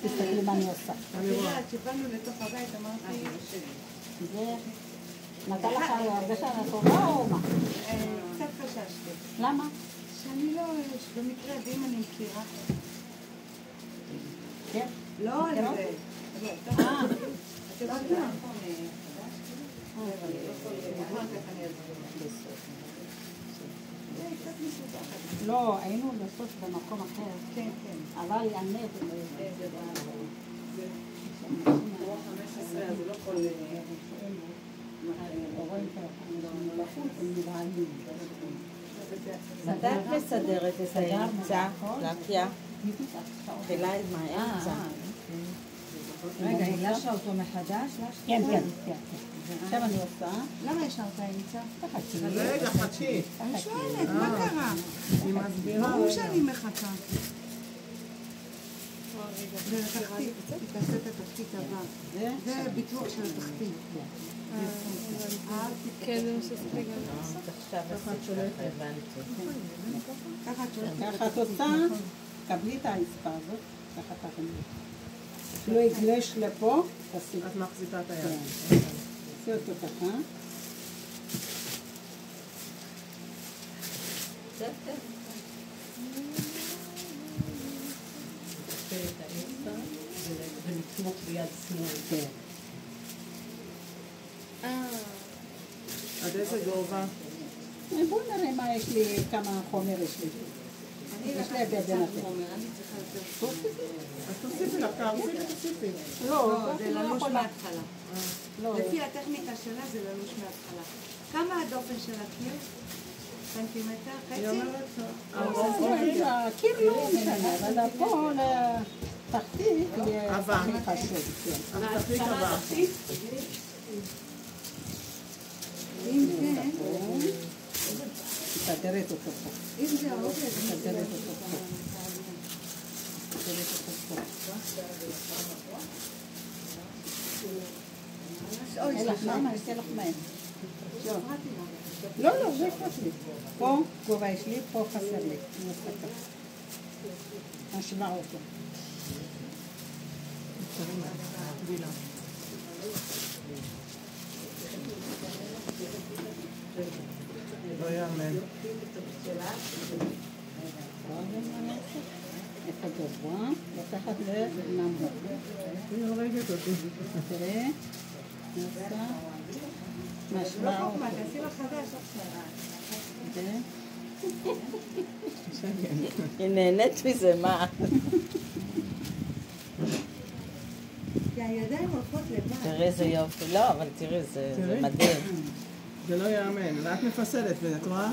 תסתכלי מה אני עושה. כשבאנו לתוך הבית אמרתי... זה... נתן לך הרגשה נכונה או מה? קצת חששתי. למה? שאני לא... במקרה ואם אני מכירה. כן? לא על זה. את יודעת מה? לא, היינו בסוף במקום אחר. כן, כן. אבל יענב. רוח 15, אז הוא לא יכול... מתי את מסדרת את האמצע? להקיע? תחילה עם האמצע. רגע, הגלשת אותו מחדש? כן, כן. עכשיו אני עושה. למה ישרת האמצע? רגע, חצי. אני שואלת, מה קרה? היא מסבירה. ברור שאני מחכה. ולתחתית, תעשה את התחתית הבאה. זה ביטוח של התחתית. כן, זה מה שעשיתי גם. עכשיו עשית הבנתי. ככה את עושה, קבלי את העספה הזאת, ככה ככה. לא יגלש לפה, תעשי. את מחזיקה את היד. תעשי אותו ככה. ולתמוך ביד שמאל. כן. עד איזה גובה? בואו נראה מה יש לי, כמה חומר יש לי. יש לי בידן אחר. אז תוסיפי לך, תוסיפי. לא, זה ללוש מההתחלה. לפי הטכניקה שלה זה ללוש מההתחלה. כמה הדופן של הקיר? סנטימטר? חצי? הקיר לא משנה, אבל פה לתחתית יהיה הכי חשוב. התחתית הבאה. אם כן, מסדרת אותו פה. אם זה העובד, מסדרת אותו פה. מסדרת אותו פה. אין לך למה? יש לך מהם. לא, לא, זה חסר לי. פה גובה יש לי, פה חסר לי. אני עושה ככה. משווה אותו. לא יאמן. איפה גבוה? לקחת לנמוך. היא הורגת אותי. תראה. נעשה. משווה אותו. תעשי לך חדש עכשיו. היא נהנית מזה, מה? כי הידיים הולכות לבד. תראי איזה יופי. לא, אבל תראי, זה מדהים. זה לא יאמן. ואת מפסלת, ואת רואה?